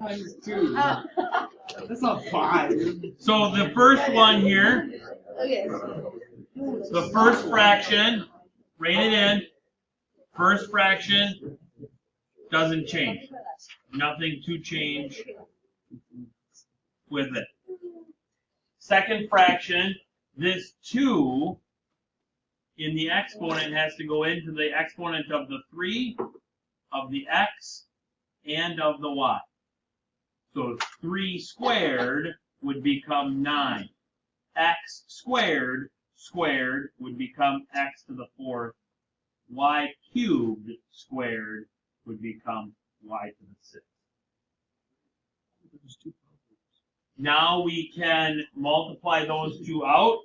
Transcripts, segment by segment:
Times 2. That's not 5. So the first one here, Okay. the first fraction, write it in. First fraction doesn't change. Nothing to change with it. Second fraction, this 2 in the exponent has to go into the exponent of the 3, of the x, and of the y. So 3 squared would become 9. X squared would become x to the 4th. Y cubed squared would become y to the 6th. Now we can multiply those two out.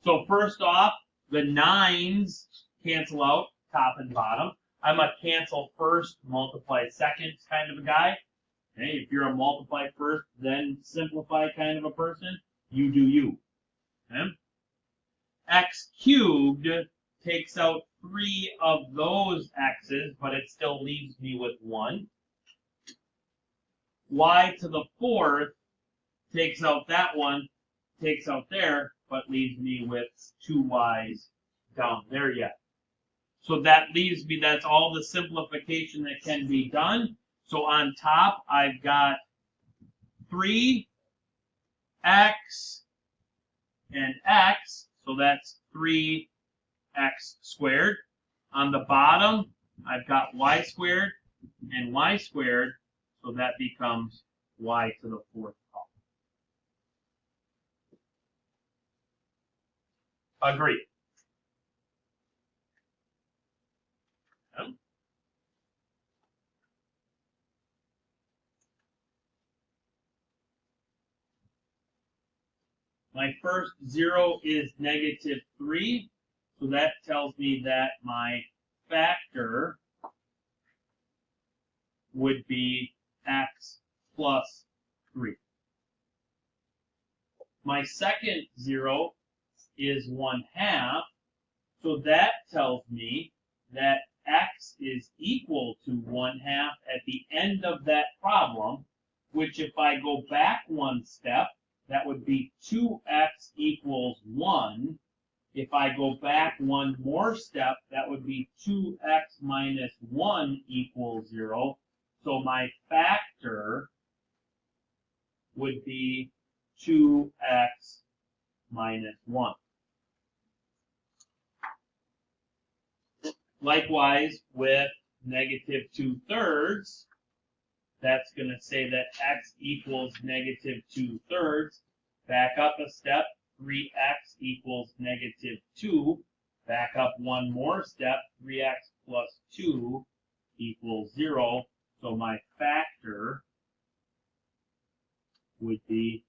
So first off, the 9s cancel out, top and bottom. I'm a cancel first, multiply second kind of a guy. Okay, if you're a multiply first, then simplify kind of a person, you do you. Okay? X cubed takes out 3 of those x's, but it still leaves me with 1. Y to the 4th takes out that one, takes out there, but leaves me with 2 y's down there yet. So that leaves me, that's all the simplification that can be done. So on top, I've got 3x and x, so that's 3x squared. On the bottom, I've got y squared and y squared, so that becomes y to the 4th power. Agree. My first 0 is -3, so that tells me that my factor would be x plus 3. My second 0 is 1/2, so that tells me that x is equal to 1/2 at the end of that problem, which if I go back one step, that would be 2x equals 1. If I go back one more step, that would be 2x minus 1 equals 0. So my factor would be 2x minus 1. Likewise, with -2/3, that's going to say that x equals -2/3. Back up a step, 3x equals -2. Back up one more step, 3x plus 2 equals 0. So my factor would be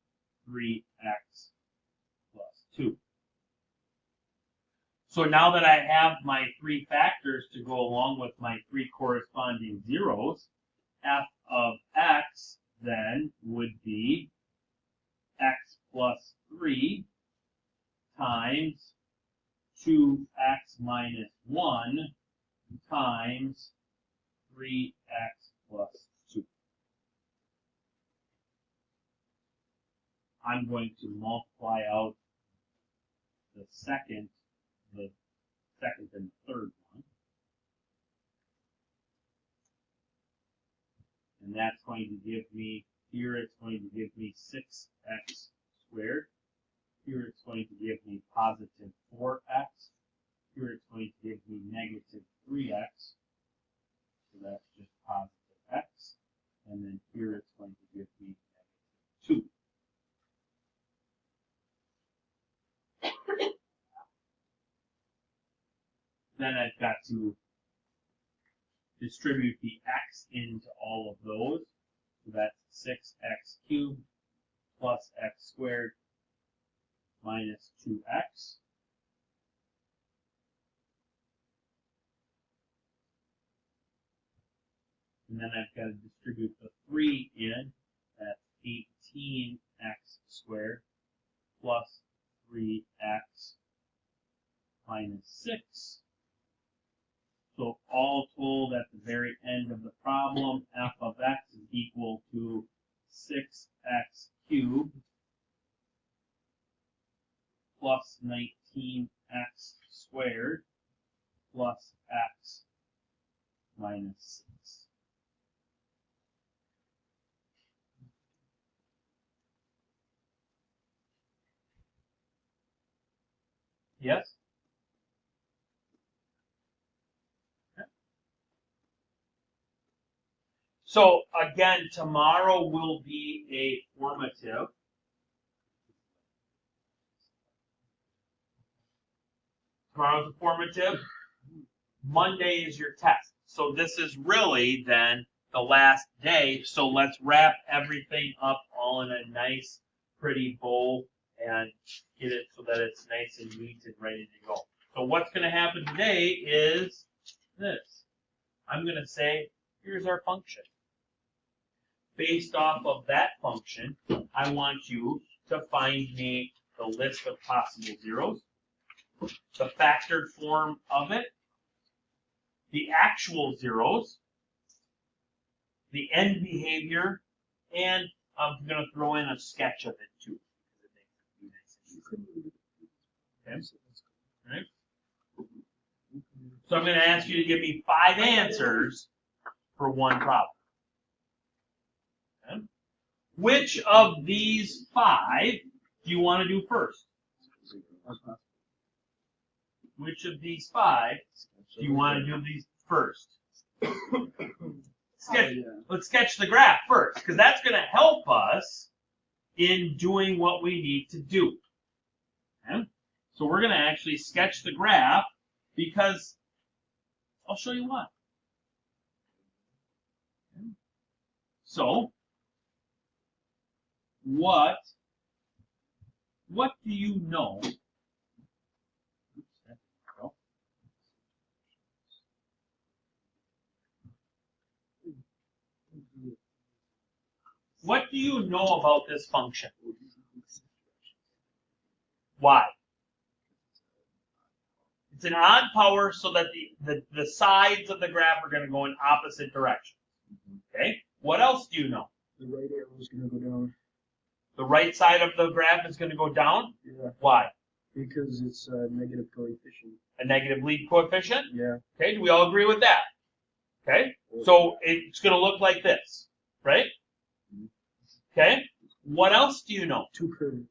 3x plus 2. So now that I have my 3 factors to go along with my 3 corresponding zeros, f of x then would be x plus 3 times 2x minus 1 times 3x plus 2. I'm going to multiply out the second and the third one. And that's going to give me, here it's going to give me 6x squared. Here it's going to give me positive 4x. Here it's going to give me negative 3x. So that's just positive x. And then here it's going to give me negative 2. Then I've got to distribute the x into all of those. So that's 6x cubed plus x squared minus 2x. And then I've got to distribute the 3 in. That's 18x squared plus 3x minus 6. So all told, at the very end of the problem, f of x is equal equal to 6x cubed plus 19x squared plus x minus 6. Yes? Okay. So again, tomorrow will be a formative. Tomorrow's a formative. Monday is your test. So this is really then the last day. So let's wrap everything up all in a nice, pretty bow and get it so that it's nice and neat and ready to go. So what's going to happen today is this. I'm going to say, here's our function. Based off of that function, I want you to find me the list of possible zeros, the factored form of it, the actual zeros, the end behavior, and I'm going to throw in a sketch of it too. Okay. All right. So I'm going to ask you to give me 5 answers for one problem. Okay. Which of these 5 do you want to do first? Which of these 5 do you want to do these first? Let's sketch the graph first, because that's going to help us in doing what we need to do. Okay? So we're going to actually sketch the graph because I'll show you why. Okay? So, what do you know? What do you know about this function? Why? It's an odd power so that the sides of the graph are going to go in opposite directions. Okay? What else do you know? The right arrow is going to go down. The right side of the graph is going to go down? Yeah. Why? Because it's a negative coefficient. A negative lead coefficient? Yeah. Okay, do we all agree with that? Okay? So it's going to look like this, right? Okay? What else do you know? 2 curves.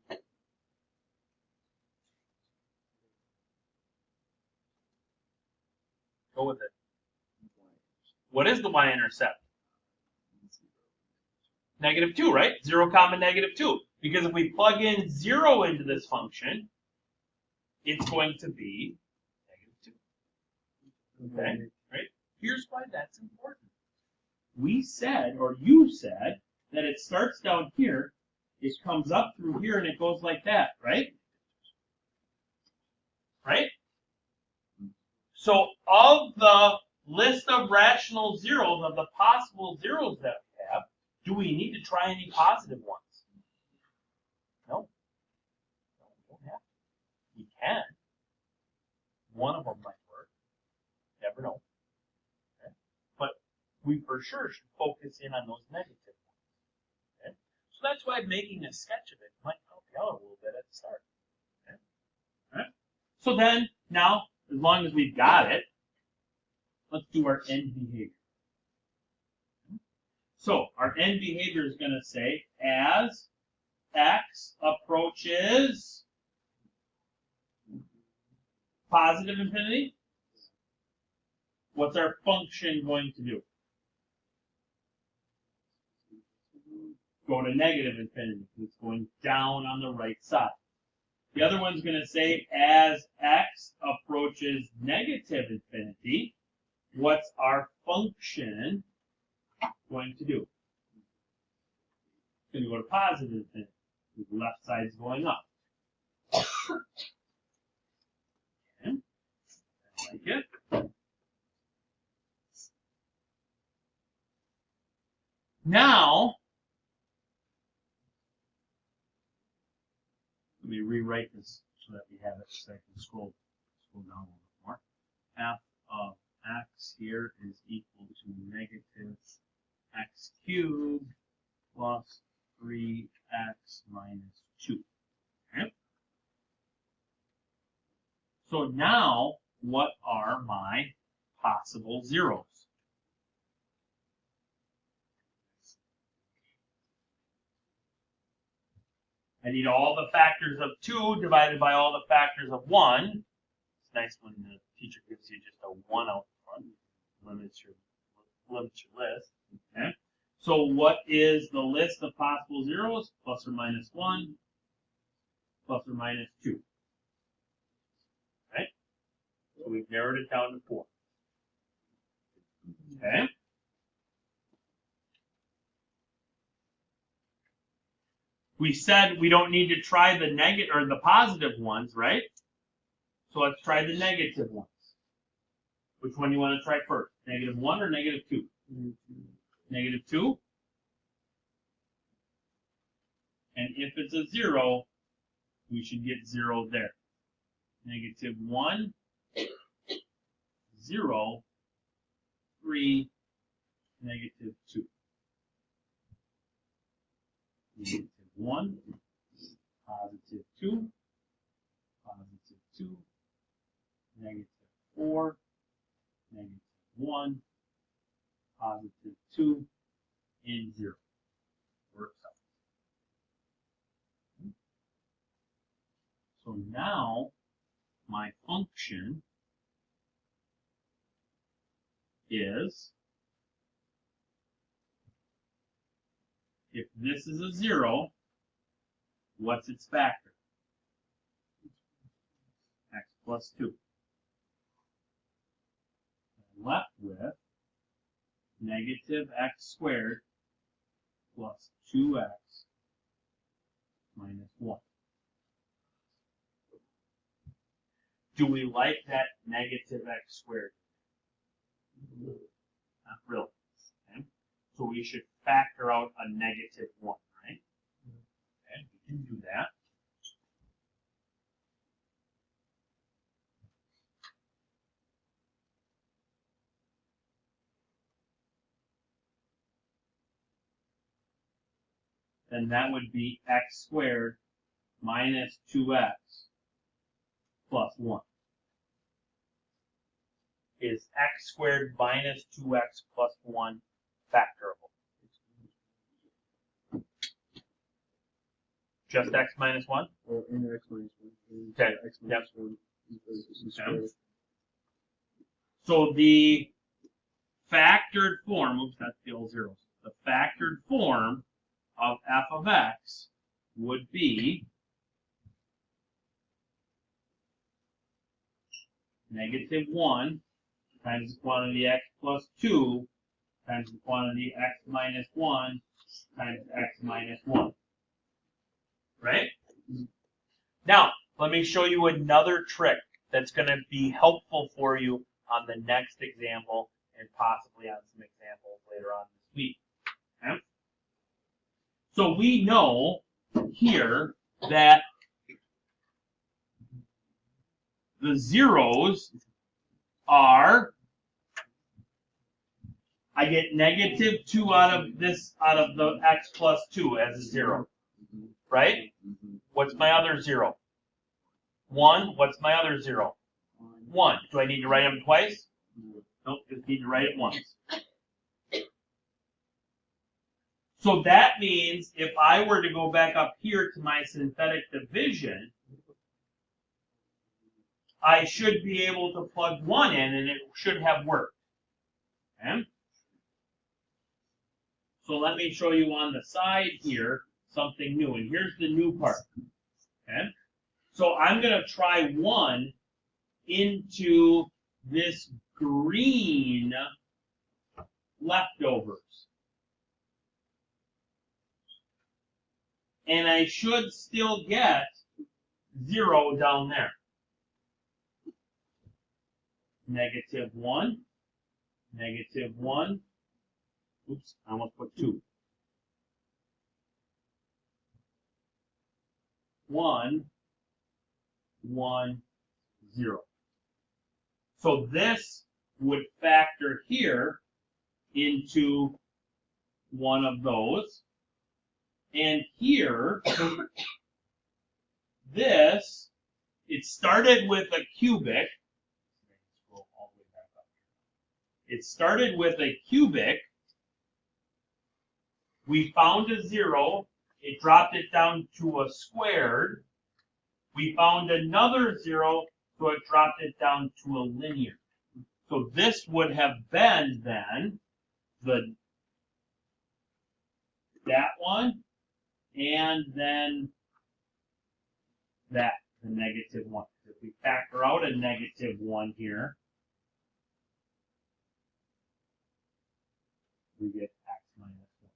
Go with it. What is the y-intercept? -2, right? 0, -2. Because if we plug in 0 into this function, it's going to be -2. Okay? Right? Here's why that's important. We said, or you said, that it starts down here, it comes up through here, and it goes like that, right? Right? So of the list of rational zeros, of the possible zeros that we have, do we need to try any positive ones? No. No, we don't have to. We can. One of them might work. Never know. Okay? But we for sure should focus in on those negative ones. Okay? So that's why making a sketch of it might help you out a little bit at the start. Okay? All right? So then, now, as long as we've got it, let's do our end behavior. So our end behavior is going to say, as x approaches positive infinity, what's our function going to do? Go to negative infinity. It's going down on the right side. The other one's going to say, as x approaches negative infinity, what's our function going to do? It's going to go to positive infinity. The left side's going up. Okay. I like it. Now, let me rewrite this so that we have it so I can scroll down a little bit more. F of x here is equal to negative x cubed plus 3x minus 2. Okay? So now, what are my possible zeros? I need all the factors of 2 divided by all the factors of 1. It's nice when the teacher gives you just a 1 out front. Limits your list. Okay? So what is the list of possible zeros? Plus or minus 1, plus or minus 2. Okay? So we've narrowed it down to 4. Okay? We said we don't need to try the negative or the positive ones, right? So let's try the negative ones. Which one do you want to try first? Negative 1 or negative 2? Negative 2. And if it's a 0, we should get 0 there. Negative 1, 0, 3, negative 2. Negative 1, positive 2, positive 2, negative 4, negative 1, positive 2, and 0. Works out. So now my function is, if this is a 0, what's its factor? X plus 2. I'm left with negative x squared plus 2x minus 1. Do we like that negative x squared? Not really. Okay? So we should factor out a negative 1, right? Okay, we can do that. Then that would be x squared minus 2x plus 1. Is x squared minus 2x plus 1 factorable? Just x minus 1? Or in x minus 1. Okay. X minus 1 is the square. So the factored form, oops, that's the old zeros. The factored form of f of x would be negative 1 times the quantity x plus 2 times the quantity x minus 1 times x minus 1. Right? Now, let me show you another trick that's going to be helpful for you on the next example and possibly on some examples later on this week. Okay? So we know here that the zeros are, I get negative 2 out of the x plus 2 as a 0. Right? What's my other 0? 1. What's my other 0? 1. Do I need to write them twice? Nope, just need to write it once. So that means if I were to go back up here to my synthetic division, I should be able to plug 1 in and it should have worked. Okay? So let me show you on the side here something new. And here's the new part. Okay? So I'm going to try 1 into this green leftovers. And I should still get 0 down there. Negative 1, negative 1. Oops, I almost put 2. 1, 1, 0. So this would factor here into one of those. And here, this, it started with a cubic. It started with a cubic. We found a 0. It dropped it down to a squared. We found another 0, so it dropped it down to a linear. So this would have been then that one, and then that, the -1. If we factor out a -1 here, we get x minus 1.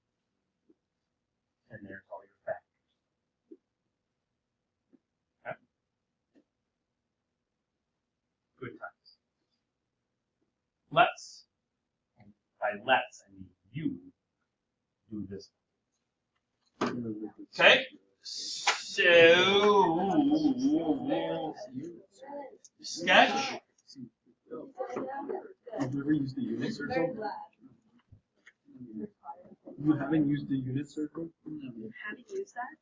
And there's all your factors. Okay. Good times. Let's, and by let's, I mean you, do this. Okay? So, sketch. Have you ever used the unit circle? You haven't used the unit circle? Haven't used that?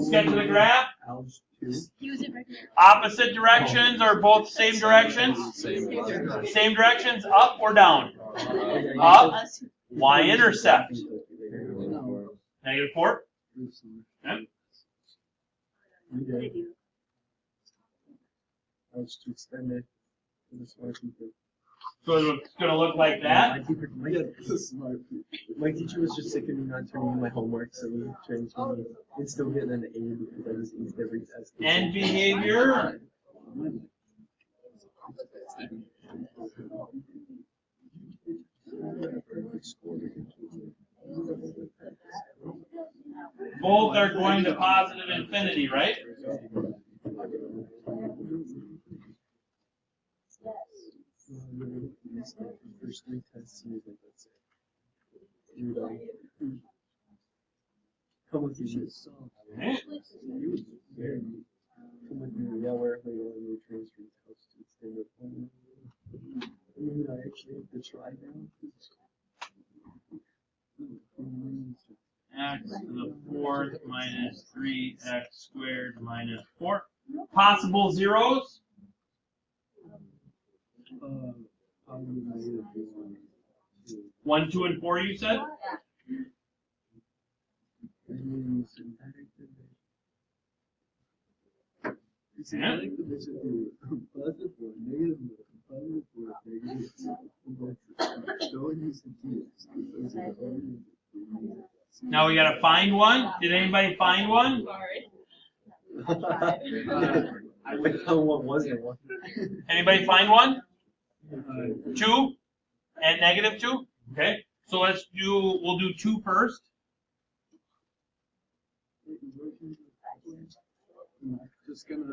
Sketch of the graph. Algebra 2. Use it regularly. Opposite directions or both same directions? Same directions, up or down? Up. Us. Y-intercept. -4. Okay. What did I do? I was to extend it to the smart people. So it's going to look like that. My teacher was just sick of me not turning in my homework, so he transferred me and still getting an A because I was aced every test. And behavior. Both are going to positive infinity, right? First 3 tests, he was like, that's it. You're done. Come with me. Okay. Come with me. Yeah, wherever you are, you're transferring to house to extend it. I actually have to try now. X to the 4th minus 3x squared minus 4. Possible zeros? Probably negative 1, 2, and 4, you said? Synthetic division through positive 4, negative 1, positive 4, negative 2. Don't use the keys. Now we gotta find one. Did anybody find one? I would tell what wasn't one. Anybody find one? 2 and -2? Okay. So we'll do 2 first.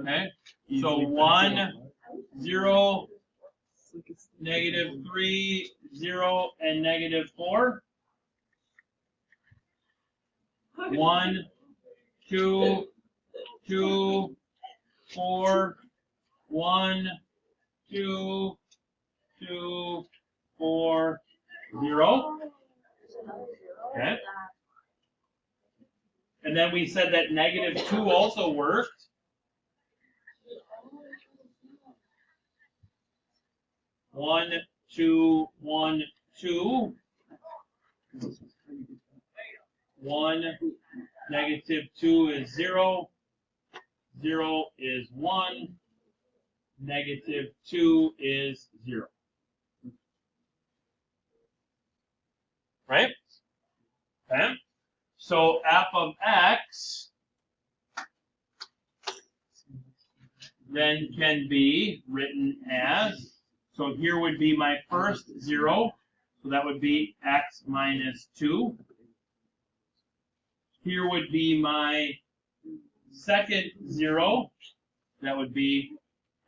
Okay. So 1, 0, -3, 0, and -4. 1, 2, 2, 4, 1, 2, 2, 4, 0. Okay. And then we said that -2 also worked. 1, 2, 1, 2. 1, -2 is 0. 0 is 1. -2 is 0. Right? Okay. So f of x then can be written as, so here would be my first 0. So that would be x minus 2. Here would be my second 0. That would be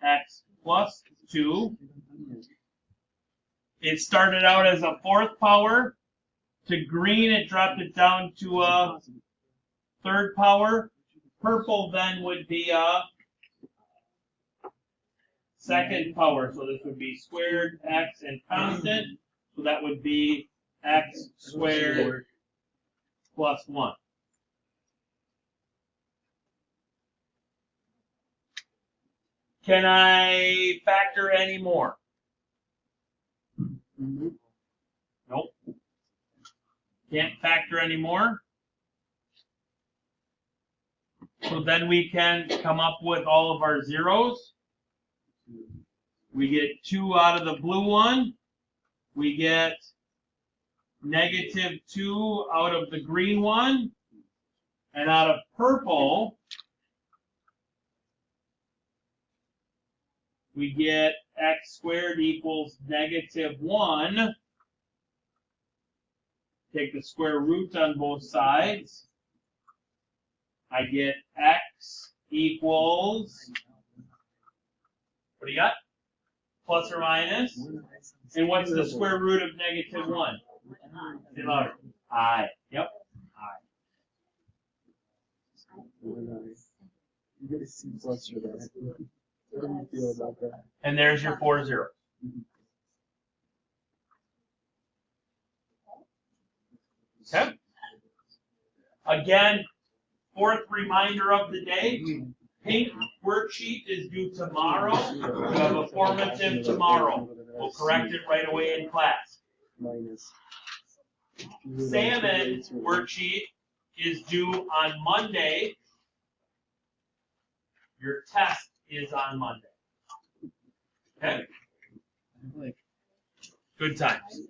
x plus 2. It started out as a 4th power. To green, it dropped it down to a 3rd power. Purple then would be a 2nd power. So this would be squared x and constant. So that would be x squared plus 1. Can I factor any more? Mhm. Nope. Can't factor any more. So then we can come up with all of our zeros. We get 2 out of the blue one. We get -2 out of the green one. And out of purple, we get x squared equals -1. Take the square root on both sides. I get x equals, what do you got? Plus or minus? And what's the square root of -1? Say louder. I. Yep. I. You get a C plus for that. How do you feel about that? And there's your 4 zeros. Okay? Again, fourth reminder of the day. Pink worksheet is due tomorrow. You have a formative tomorrow. We'll correct it right away in class. Minus. Salmon worksheet is due on Monday. Your test is on Monday. Okay? Good times.